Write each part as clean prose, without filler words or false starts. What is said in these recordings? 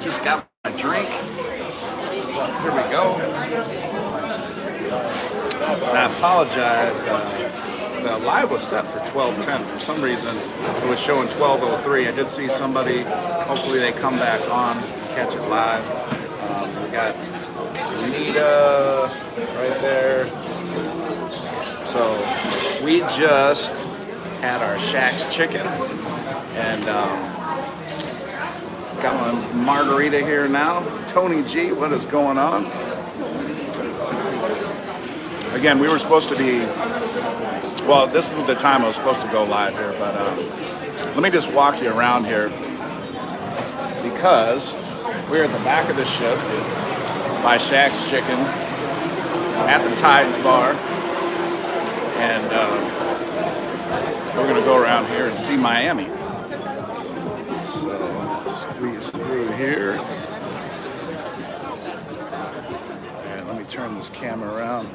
Just got my drink. Here we go. And I apologize. The live was set for 12:10. For some reason, it was showing 12:03. I did see somebody. Hopefully, they come back on and catch it live. We got Anita right there. So we just had our Shack's chicken and got my margarita here now. Tony G, what is going on? Again, we were supposed to be, well, this is the time I was supposed to go live here, but let me just walk you around here because we're at the back of the ship by Shack's Chicken at the Tides Bar, and we're gonna go around here and see Miami. So squeeze through here. And let me turn this camera around.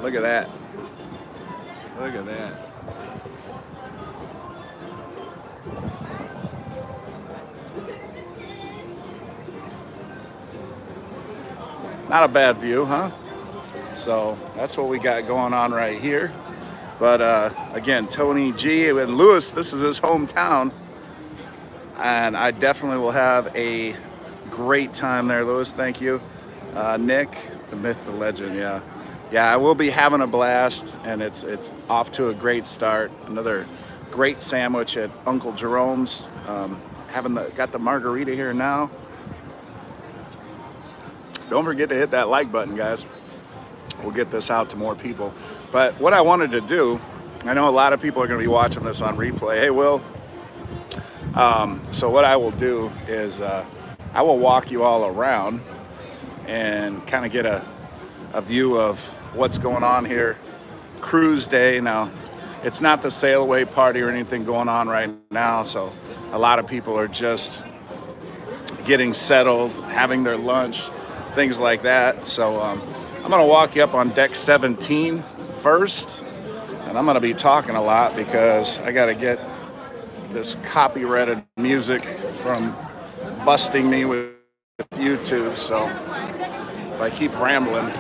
Look at that. Look at that. Not a bad view, huh? So that's what we got going on right here. But again, Tony G and Lewis, this is his hometown. And I definitely will have a great time there, Lewis. Thank you. Nick, the myth, the legend, yeah. Yeah, I will be having a blast, and it's off to a great start. Another great sandwich at Uncle Jerome's. Got the margarita here now. Don't forget to hit that like button, guys. We'll get this out to more people. But what I wanted to do, I know a lot of people are going to be watching this on replay. Hey, Will. So what I will do is I will walk you all around and kind of get a view of what's going on here. Cruise day. Now, it's not the sail away party or anything going on right now, so a lot of people are just getting settled, having their lunch, things like that. So I'm going to walk you up on deck 17 first, and I'm going to be talking a lot because I got to get this copyrighted music from busting me with YouTube. So if I keep rambling,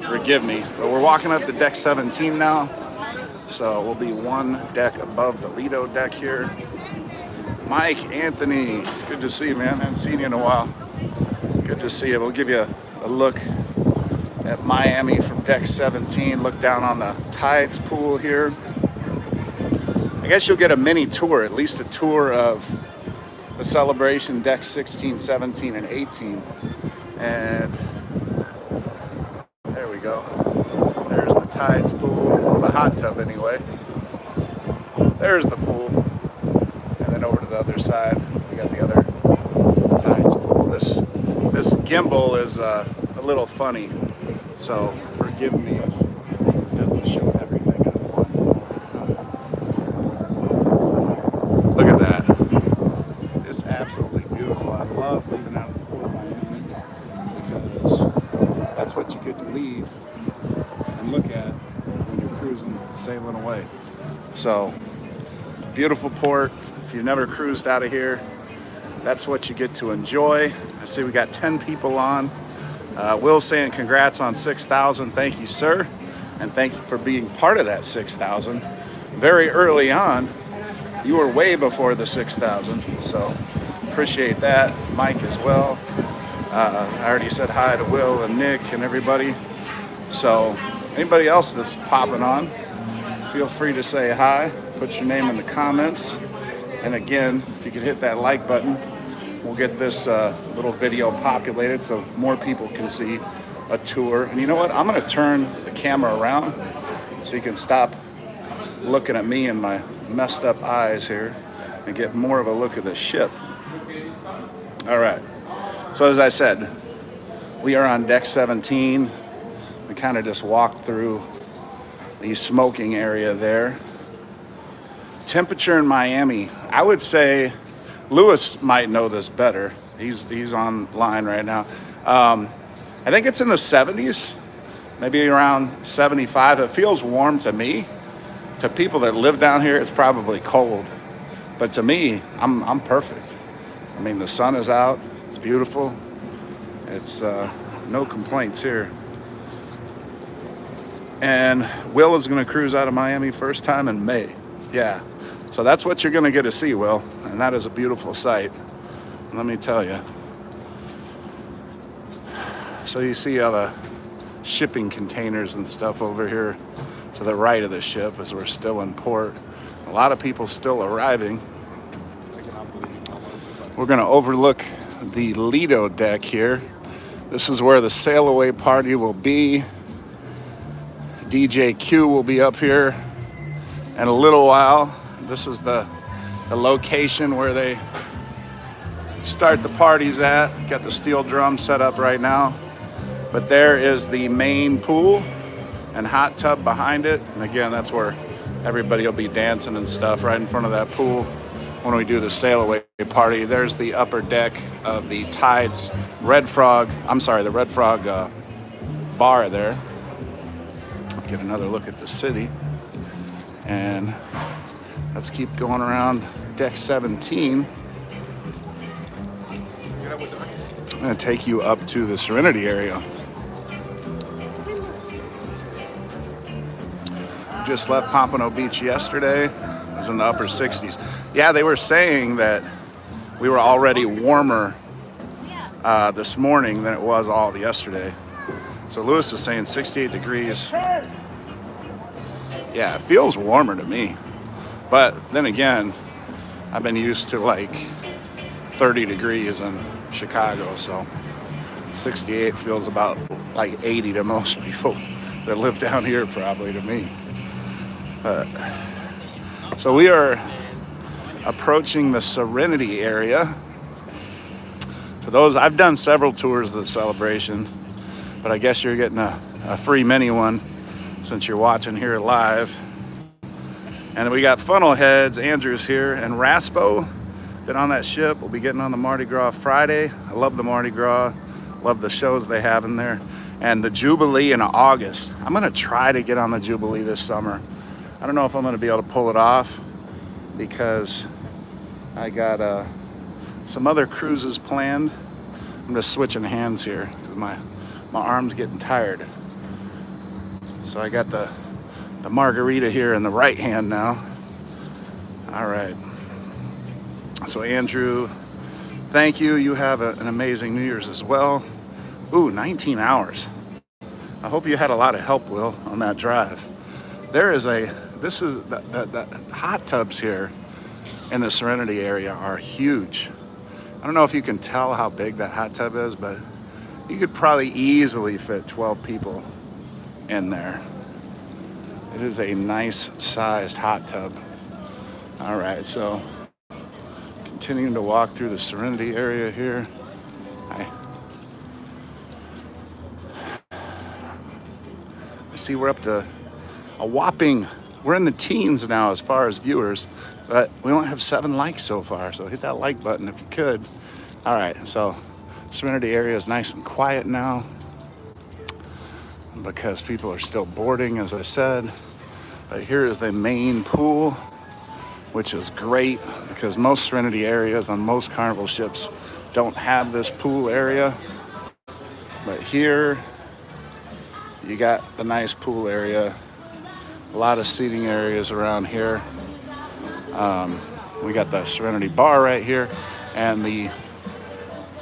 forgive me. But we're walking up to deck 17 now, so we'll be one deck above the LIDO deck here. Mike, Anthony, good to see you, man. I haven't seen you in a while. Good to see you. We'll give you a look at Miami from deck 17. Look down on the Tides pool here. I guess you'll get a mini tour, at least a tour of the celebration deck 16, 17, and 18. And there we go. There's the Tides pool, or the hot tub anyway. There's the pool. And then over to the other side, we got the other Tides pool. This gimbal is a little funny, so forgive me if it doesn't show everything at one time. Look at that. It's absolutely beautiful. I love leaving out of the Port of Miami because that's what you get to leave and look at when you're cruising, sailing away. So, beautiful port. If you've never cruised out of here, that's what you get to enjoy. I see we got 10 people on. Will saying congrats on 6,000. Thank you, sir. And thank you for being part of that 6,000. Very early on, you were way before the 6,000. So appreciate that. Mike as well. I already said hi to Will and Nick and everybody. So anybody else that's popping on, feel free to say hi. Put your name in the comments. And again, if you could hit that like button, we'll get this little video populated so more people can see a tour. And you know what? I'm going to turn the camera around so you can stop looking at me and my messed up eyes here and get more of a look at the ship. All right. So as I said, we are on deck 17. We kind of just walked through the smoking area there. Temperature in Miami, I would say, Lewis might know this better. He's online right now. I think it's in the 70s, maybe around 75. It feels warm to me. To people that live down here, it's probably cold. But to me, I'm perfect. I mean, the sun is out. It's beautiful. It's no complaints here. And Will is going to cruise out of Miami first time in May. Yeah. So that's what you're going to get to see, Will. And that is a beautiful sight. Let me tell you. So you see all the shipping containers and stuff over here to the right of the ship as we're still in port. A lot of people still arriving. We're going to overlook the LIDO deck here. This is where the sail away party will be. DJ Q will be up here in a little while. This is the location where they start the parties at. Got the steel drum set up right now. But there is the main pool and hot tub behind it. And again, that's where everybody will be dancing and stuff right in front of that pool when we do the sail away party. There's the upper deck of the Tides Red Frog bar there. Get another look at the city. And let's keep going around deck 17. I'm going to take you up to the Serenity area. Just left Pompano Beach yesterday. It was in the upper 60s. Yeah, they were saying that we were already warmer this morning than it was all of yesterday. So Lewis is saying 68 degrees. Yeah, it feels warmer to me. But then again, I've been used to like 30 degrees in Chicago, so 68 feels about like 80 to most people that live down here, probably to me. So we are approaching the Serenity area. For those, I've done several tours of the celebration, but I guess you're getting a free mini one since you're watching here live. And we got Funnel Heads, Andrew's here, and Raspo, been on that ship. We'll be getting on the Mardi Gras Friday. I love the Mardi Gras, love the shows they have in there. And the Jubilee in August. I'm gonna try to get on the Jubilee this summer. I don't know if I'm gonna be able to pull it off because I got some other cruises planned. I'm just switching hands here because my arm's getting tired. So I got the margarita here in the right hand now. All right. So Andrew, thank you. You have an amazing New Year's as well. Ooh, 19 hours. I hope you had a lot of help, Will, on that drive. This is the hot tubs here in the Serenity area are huge. I don't know if you can tell how big that hot tub is, but you could probably easily fit 12 people in there. It is a nice sized hot tub. All right, so continuing to walk through the Serenity area here. I see we're up to a whopping, we're in the teens now as far as viewers, but we only have 7 likes so far, so hit that like button if you could. All right, so Serenity area is nice and quiet now because people are still boarding, as I said. But here is the main pool, which is great because most Serenity areas on most Carnival ships don't have this pool area. But here, you got the nice pool area. A lot of seating areas around here. We got the Serenity bar right here and the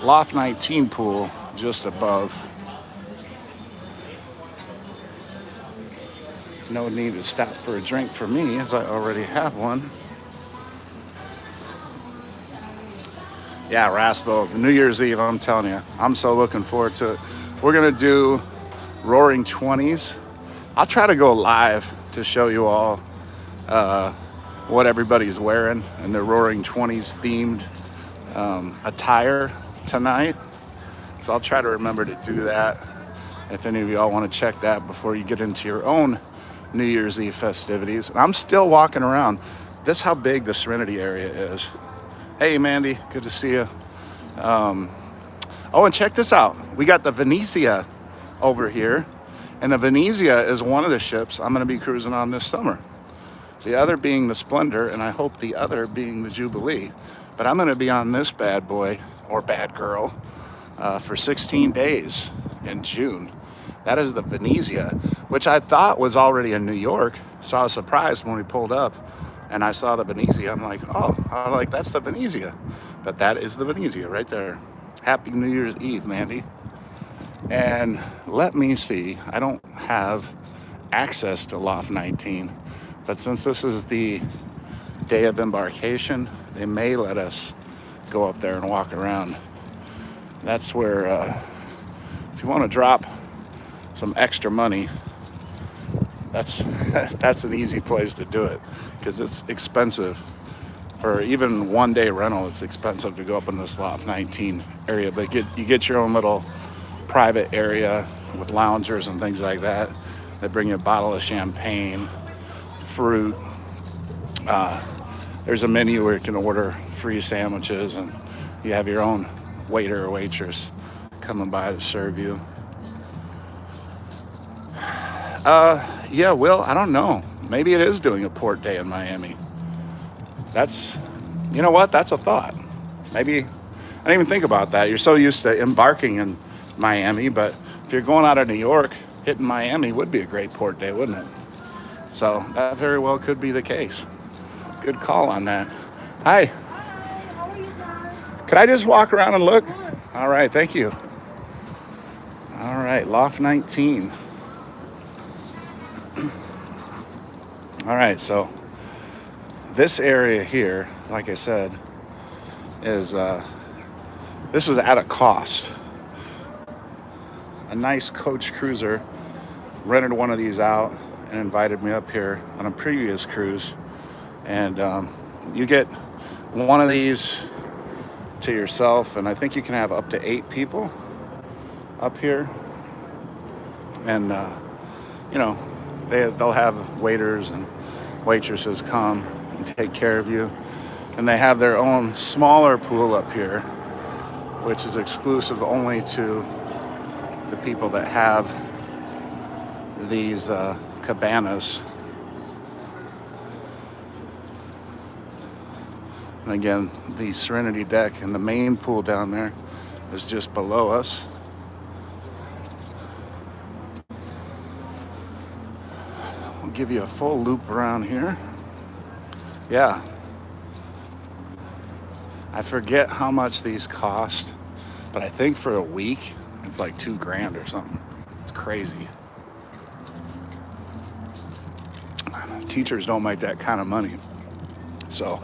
Loft 19 pool just above. No need to stop for a drink for me as I already have one. Yeah, Raspo, New Year's Eve, I'm telling you, I'm so looking forward to it. We're gonna do Roaring 20s. I'll try to go live to show you all what everybody's wearing and their Roaring 20s themed attire tonight. So I'll try to remember to do that. If any of y'all want to check that before you get into your own New Year's Eve festivities. And I'm still walking around. This is how big the Serenity area is. Hey, Mandy, good to see you. Oh, and check this out. We got the Venezia over here. And the Venezia is one of the ships I'm going to be cruising on this summer. The other being the Splendor, and I hope the other being the Jubilee. But I'm going to be on this bad boy or bad girl for 16 days in June. That is the Venezia, which I thought was already in New York. So I was surprised when we pulled up and I saw the Venezia. I'm like, oh, that's the Venezia. But that is the Venezia right there. Happy New Year's Eve, Mandy. And let me see, I don't have access to Loft 19, but since this is the day of embarkation, they may let us go up there and walk around. That's where, if you want to drop some extra money, that's that's an easy place to do it, because it's expensive. For even 1 day rental, it's expensive to go up in this Loft 19 area, but you get your own little private area with loungers and things like that. They bring you a bottle of champagne, fruit. There's a menu where you can order free sandwiches, and you have your own waiter or waitress coming by to serve you. Yeah, Will, I don't know. Maybe it is doing a port day in Miami. That's, you know what? That's a thought. Maybe, I didn't even think about that. You're so used to embarking in Miami, but if you're going out of New York, hitting Miami would be a great port day, wouldn't it? So that very well could be the case. Good call on that. Hi. Hi, how are you, sir? Could I just walk around and look? Sure. All right, thank you. All right, Loft 19. All right, so this area here, like I said, is this is at a cost. A nice coach cruiser rented one of these out and invited me up here on a previous cruise, and you get one of these to yourself, and I think you can have up to 8 people up here, and you know, they'll have waiters and waitresses come and take care of you, and they have their own smaller pool up here, which is exclusive only to the people that have these cabanas. And again, the Serenity Deck and the main pool down there is just below us. We'll give you a full loop around here. Yeah. I forget how much these cost, but I think for a week, it's like $2,000 or something. It's crazy. Teachers don't make that kind of money. So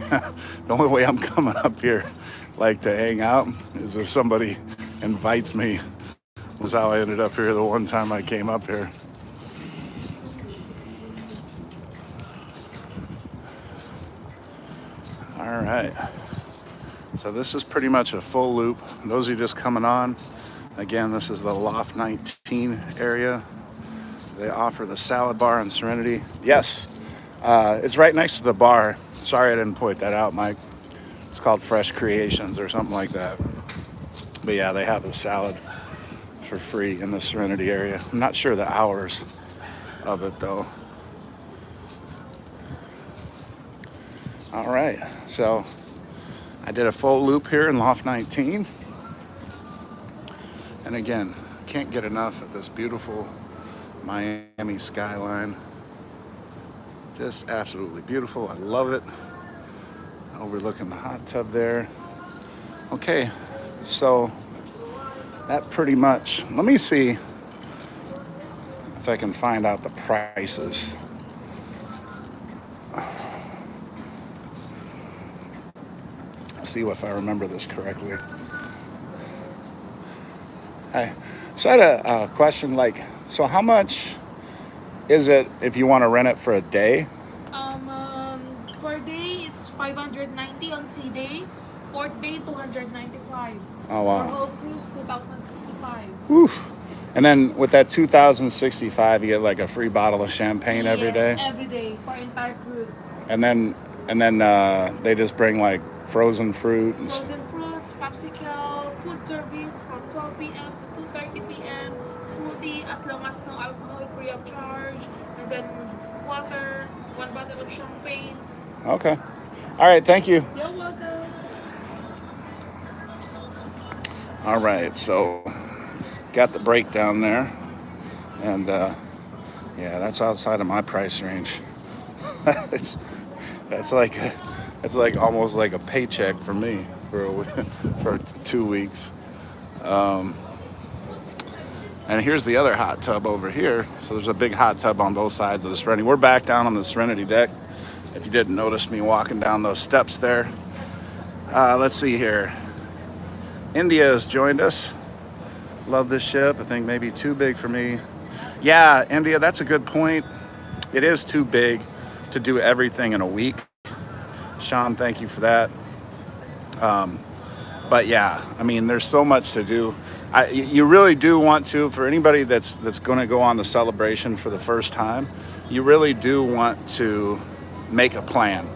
the only way I'm coming up here like to hang out is if somebody invites me. Was how I ended up here the one time I came up here. All right. So this is pretty much a full loop. Those are just coming on. Again, this is the Loft 19 area. They offer the salad bar in Serenity. Yes, it's right next to the bar. Sorry I didn't point that out, Mike. It's called Fresh Creations or something like that. But yeah, they have the salad for free in the Serenity area. I'm not sure the hours of it though. All right, so I did a full loop here in Loft 19. And again, can't get enough of this beautiful Miami skyline. Just absolutely beautiful. I love it. Overlooking the hot tub there. Okay, so that pretty much, let me see if I can find out the prices. See if I remember this correctly. Hi. So I had a question, like, so how much is it if you want to rent it for a day? For a day, it's 590 on sea day. Port day, 295. Oh, For wow. whole cruise, 2065. Whew. And then with that 2065, you get like a free bottle of champagne every day? Yes, every day for entire cruise. And then they just bring like frozen fruit and Frozen fruits, popsicle, food service from 12 p.m. to 2:30 p.m. Smoothie as long as no alcohol, free of charge. And then water, 1 bottle of champagne. Okay. All right, thank you. You're welcome. All right, so got the breakdown there, and yeah, that's outside of my price range. it's that's like that's like almost like a paycheck for me for for 2 weeks. Um, and here's the other hot tub over here. So there's a big hot tub on both sides of the Serenity. We're back down on the Serenity deck. If you didn't notice me walking down those steps there, let's see here. India has joined us. Love this ship. I think maybe too big for me. Yeah, India, that's a good point. It is too big to do everything in a week. Sean, thank you for that. But yeah, I mean, there's so much to do. You really do want to, for anybody that's going to go on the celebration for the first time, you really do want to make a plan.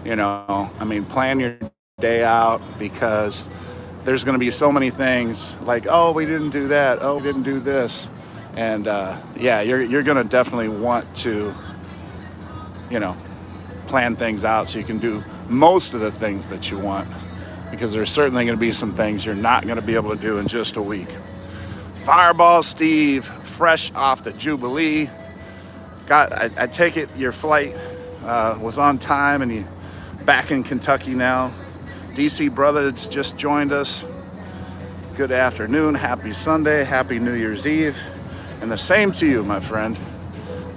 You know, I mean, plan your day out, because there's going to be so many things like, oh, we didn't do that, oh, we didn't do this, and yeah, you're going to definitely want to, you know, plan things out so you can do most of the things that you want, because there's certainly going to be some things you're not going to be able to do in just a week. Fireball Steve, fresh off the Jubilee. I take it your flight was on time and you back in Kentucky now. DC Brothers just joined us. Good afternoon, happy Sunday, happy New Year's Eve, and the same to you, my friend.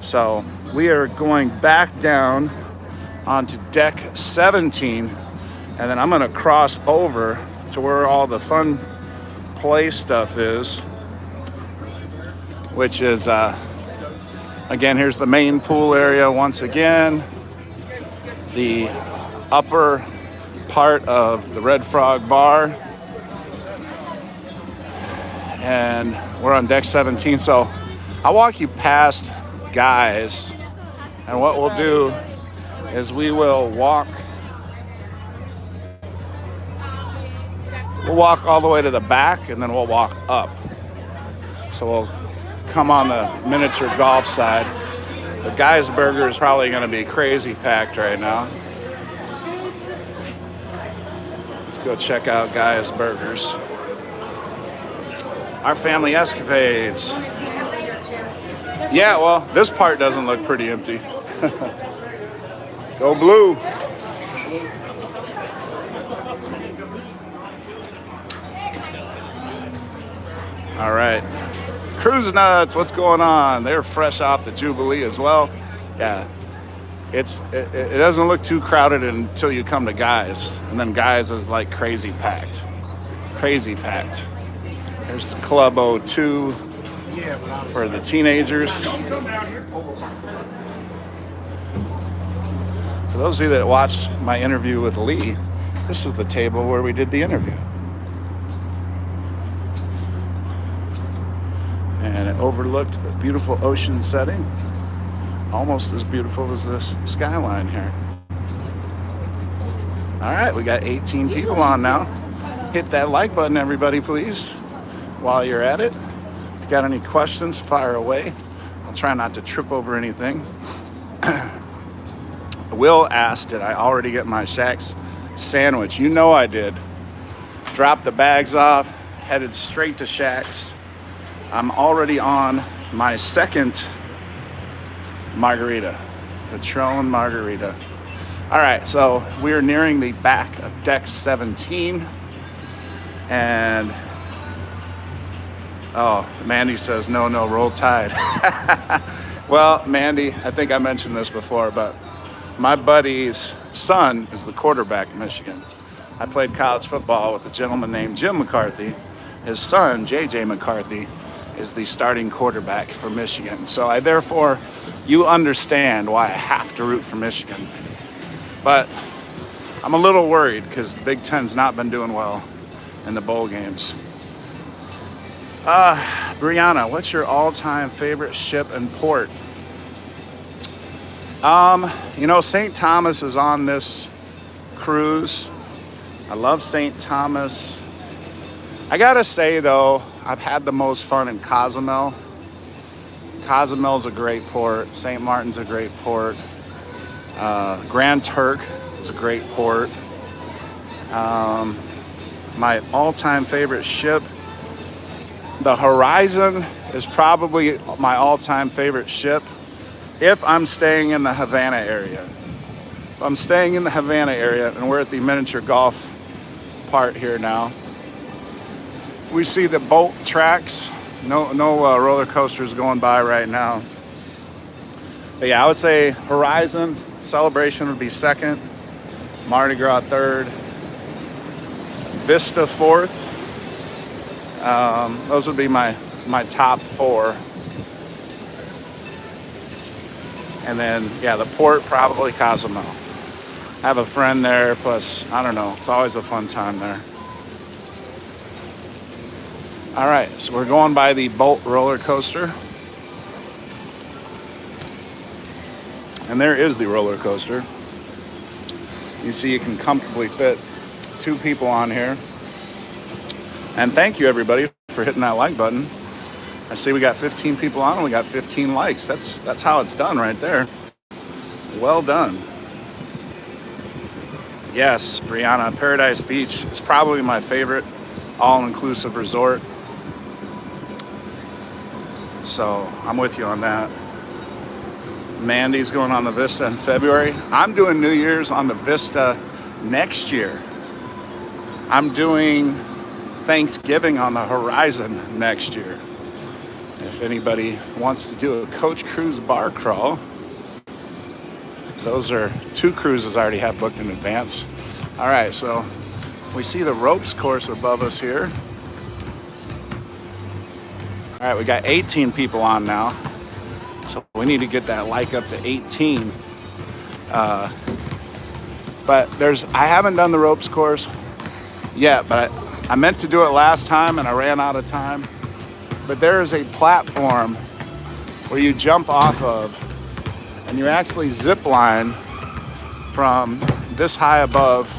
So we are going back down onto deck 17, and then I'm gonna cross over to where all the fun play stuff is, which is, again, here's the main pool area once again. The upper part of the Red Frog Bar. And we're on deck 17, so I'll walk you past guys, and what we'll do is we'll walk all the way to the back, and then we'll walk up. So we'll come on the miniature golf side. The Guy's Burger is probably going to be crazy packed right now. Let's go check out Guy's Burgers. Our family escapades. Yeah, well, this part doesn't look pretty empty. Go blue. All right. Cruise Nuts, what's going on? They're fresh off the Jubilee as well. Yeah. It doesn't look too crowded until you come to Guys. And then Guys is like crazy packed. Crazy packed. There's the Club O2 for the teenagers. For those of you that watched my interview with Lee, this is the table where we did the interview. And it overlooked a beautiful ocean setting, almost as beautiful as this skyline here. All right, we got 18 people on now. Hit that like button, everybody, please, while you're at it. If you got any questions, fire away. I'll try not to trip over anything. Will asked, did I already get my Shaq's sandwich? You know I did. Dropped the bags off, headed straight to Shaq's. I'm already on my second margarita, Patron margarita. All right, so we're nearing the back of deck 17. And, oh, Mandy says, no, roll tide. Well, Mandy, I think I mentioned this before, but my buddy's son is the quarterback in Michigan. I played college football with a gentleman named Jim McCarthy. His son, JJ McCarthy, is the starting quarterback for Michigan. So you understand why I have to root for Michigan. But I'm a little worried because the Big Ten's not been doing well in the bowl games. Brianna, what's your all-time favorite ship and port? St. Thomas is on this cruise. I love St. Thomas. I gotta say though, I've had the most fun in Cozumel. Cozumel's a great port. St. Martin's a great port. Grand Turk is a great port. my all-time favorite ship. The Horizon is probably my all-time favorite ship if I'm staying in the Havana area. If I'm staying in the Havana area, and we're at the miniature golf part here now, we see the boat tracks. No roller coasters going by right now. But yeah, I would say Horizon Celebration would be second, Mardi Gras third, Vista fourth. Those would be my top four. And then, yeah, the port, probably Cozumel. I have a friend there, plus, I don't know, it's always a fun time there. All right, so we're going by the Bolt roller coaster. And there is the roller coaster. You see you can comfortably fit 2 people on here. And thank you, everybody, for hitting that like button. I see we got 15 people on and we got 15 likes. That's how it's done right there. Well done. Yes, Brianna, Paradise Beach is probably my favorite all-inclusive resort. So I'm with you on that. Mandy's going on the Vista in February. I'm doing New Year's on the Vista next year. I'm doing Thanksgiving on the Horizon next year. If anybody wants to do a coach cruise bar crawl, those are 2 cruises I already have booked in advance. All right, so we see the ropes course above us here. All right, we got 18 people on now. So we need to get that like up to 18. But I haven't done the ropes course yet, but I meant to do it last time and I ran out of time. But there is a platform where you jump off of and you actually zip line from this high above.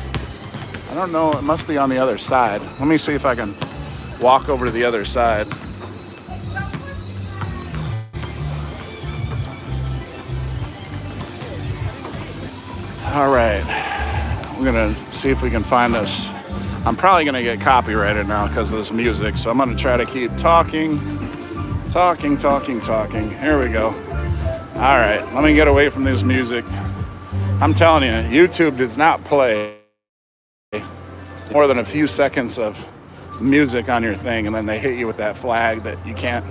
I don't know, it must be on the other side. Let me see if I can walk over to the other side. All right, we're gonna see if we can find this. I'm probably gonna get copyrighted now because of this music, so I'm gonna try to keep talking. Here we go. All right, let me get away from this music. I'm telling you, YouTube does not play more than a few seconds of music on your thing, and then they hit you with that flag that you can't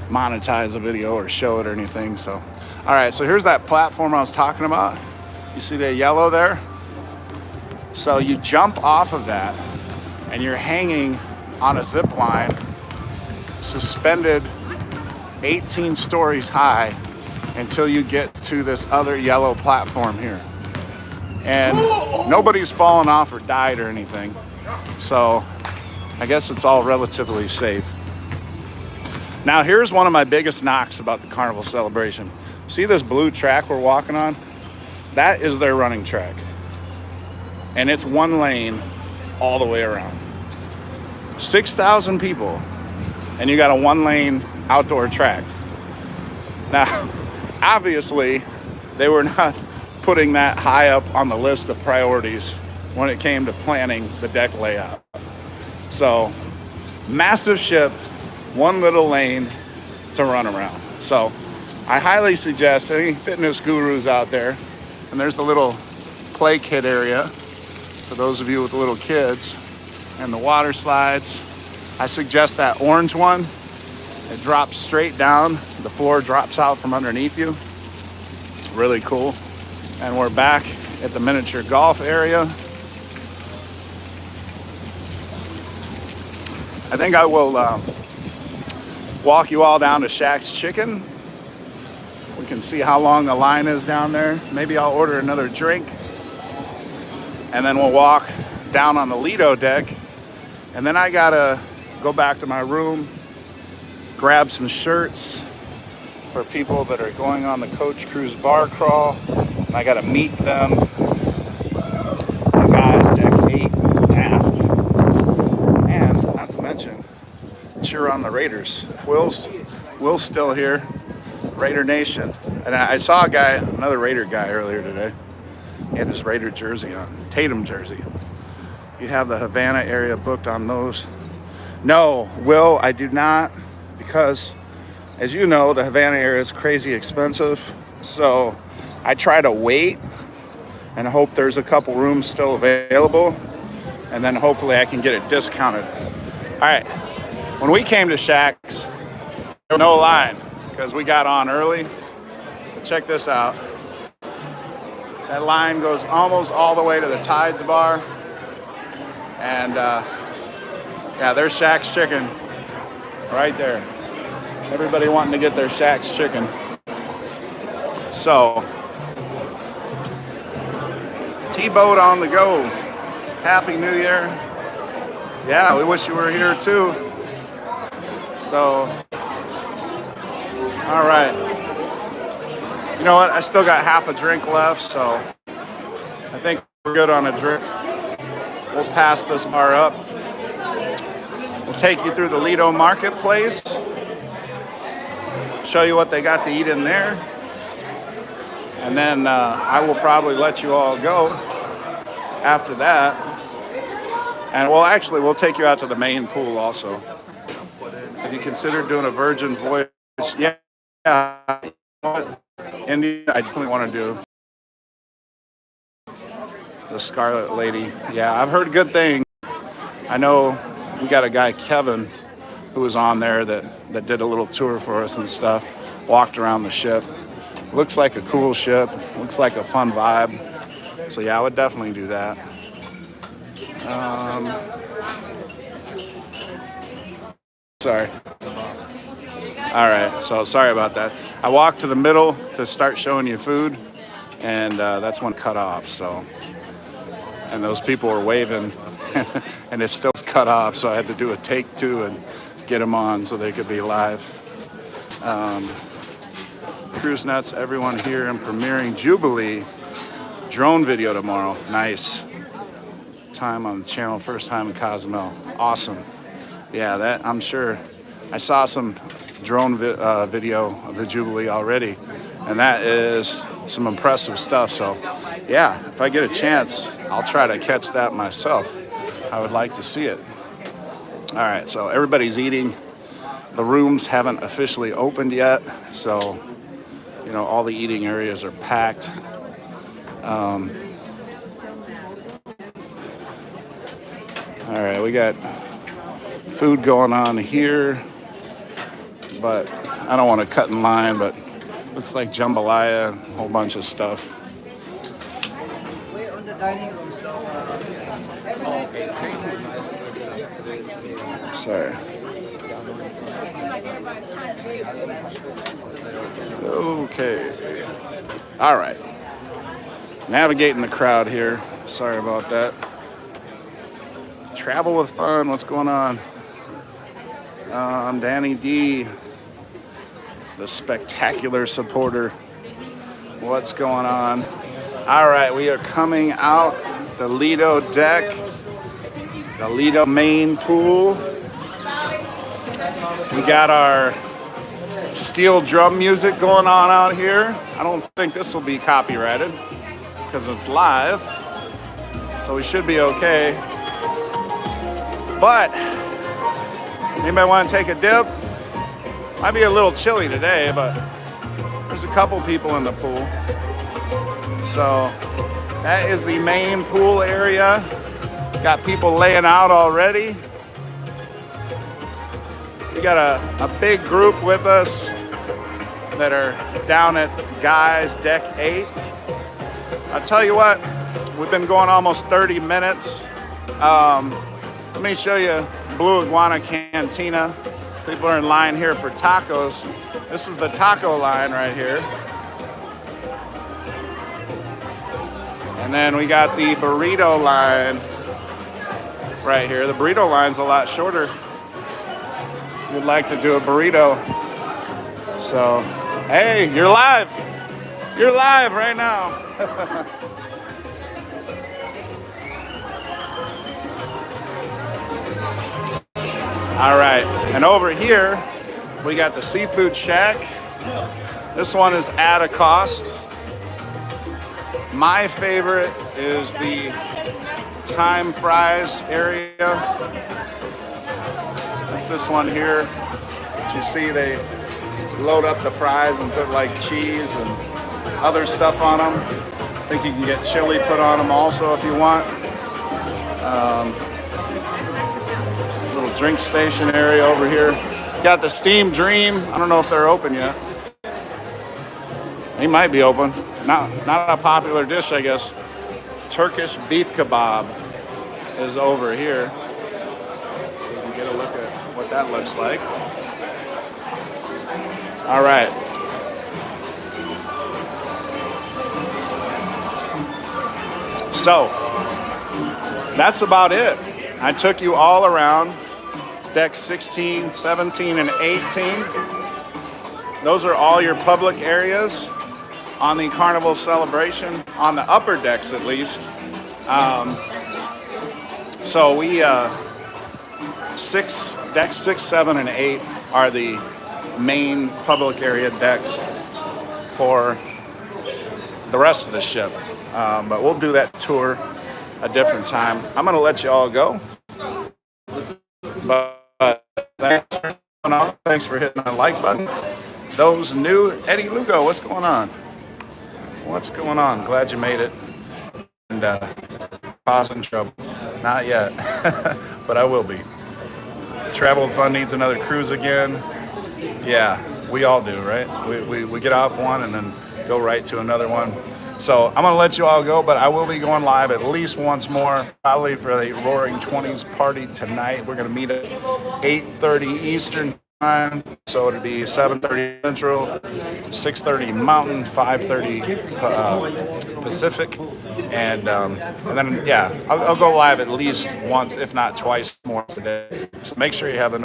monetize a video or show it or anything. So, all right, so here's that platform I was talking about. You see the yellow there? So you jump off of that and you're hanging on a zip line, suspended 18 stories high until you get to this other yellow platform here. And nobody's fallen off or died or anything. So I guess it's all relatively safe. Now here's one of my biggest knocks about the Carnival celebration. See this blue track we're walking on? That is their running track. And it's 1 lane all the way around. 6,000 people, and you got a 1 lane outdoor track. Now, obviously, they were not putting that high up on the list of priorities when it came to planning the deck layout. So, massive ship, 1 little lane to run around. So, I highly suggest any fitness gurus out there, and there's the little play kit area for those of you with little kids, and the water slides. I suggest that orange one. It drops straight down. The floor drops out from underneath you. Really cool. And we're back at the miniature golf area. I think I will walk you all down to Shaq's Chicken. We can see how long the line is down there. Maybe I'll order another drink. And then we'll walk down on the LIDO deck. And then I gotta go back to my room, grab some shirts for people that are going on the Coach Cruise bar crawl. And I gotta meet them. The guys, deck 8 aft. And not to mention, cheer on the Raiders. Will's still here. Raider Nation. And I saw a guy, another Raider guy earlier today. He had his Raider jersey on, Tatum jersey. You have the Havana area booked on those. No, Will, I do not, because as you know, the Havana area is crazy expensive. So I try to wait and hope there's a couple rooms still available, and then hopefully I can get it discounted. All right, when we came to Shaq's, there was no line because we got on early. But check this out. That line goes almost all the way to the Tides bar. And yeah, there's Shaq's chicken right there. Everybody wanting to get their Shaq's chicken. So, T-boat on the go. Happy New Year. Yeah, we wish you were here too. So, all right. You know what? I still got half a drink left, so I think we're good on a drink. We'll pass this bar up. We'll take you through the Lido Marketplace. Show you what they got to eat in there. And then I will probably let you all go after that. And well, actually, we'll take you out to the main pool also. Have you considered doing a virgin voyage? Yeah. India, I definitely want to do the Scarlet Lady. Yeah, I've heard good things. I know we got a guy, Kevin, who was on there that did a little tour for us and stuff. Walked around the ship. Looks like a cool ship. Looks like a fun vibe. So yeah, I would definitely do that. Sorry. All right, so sorry about that. I walked to the middle to start showing you food, and that's when cut off. So, and those people were waving, and it still cut off. So I had to do a take two and get them on so they could be live. Cruise Nuts, everyone here, and premiering Jubilee drone video tomorrow. Nice. Time on the channel, first time in Cozumel. Awesome. Yeah, that I'm sure. I saw some drone video of the Jubilee already, and that is some impressive stuff. So, yeah, if I get a chance, I'll try to catch that myself. I would like to see it. All right, so everybody's eating. The rooms haven't officially opened yet, so, you know, all the eating areas are packed. All right, we got food going on here, but I don't want to cut in line, but looks like jambalaya, a whole bunch of stuff. We're on the dining room, so Sorry. Okay. All right. Navigating the crowd here. Sorry about that. Travel with fun. What's going on? I'm Danny D, the spectacular supporter. What's going on? All right, we are coming out the Lido deck, the Lido main pool. We got our steel drum music going on out here. I don't think this will be copyrighted because it's live, so we should be okay. But anybody want to take a dip? Might be a little chilly today, but there's a couple people in the pool. So that is the main pool area. Got people laying out already. We got a big group with us that are down at Guys Deck 8. I'll tell you what, we've been going almost 30 minutes. Let me show you Blue Iguana Cantina. People are in line here for tacos. This is the taco line right here. And then we got the burrito line right here. The burrito line's a lot shorter. We'd like to do a burrito. So, hey, you're live. You're live right now. All right, and over here, we got the Seafood Shack. This one is at a cost. My favorite is the Time fries area. That's this one here. You see they load up the fries and put like cheese and other stuff on them. I think you can get chili put on them also if you want. Little drink station area over here. Got the Steam Dream. I don't know if they're open yet. They might be open. Not a popular dish, I guess. Turkish beef kebab is over here. So you can get a look at what that looks like. All right. So that's about it. I took you all around decks 16, 17, and 18. Those are all your public areas on the Carnival celebration, on the upper decks at least. So we, decks 6, 7, and 8 are the main public area decks for the rest of the ship. But we'll do that tour a different time. I'm gonna let you all go. But thanks for hitting the like button. Those new, Eddie Lugo, what's going on? What's going on? Glad you made it. And causing trouble. Not yet, but I will be. Travel Fun needs another cruise again. Yeah, we all do, right? We get off one and then go right to another one. So I'm gonna let you all go, but I will be going live at least once more, probably for the Roaring 20s party tonight. We're gonna meet at 8:30 Eastern time, so it'll be 7:30 Central, 6:30 Mountain, 5:30 Pacific, and then yeah, I'll go live at least once, if not twice more today. So make sure you have the notification.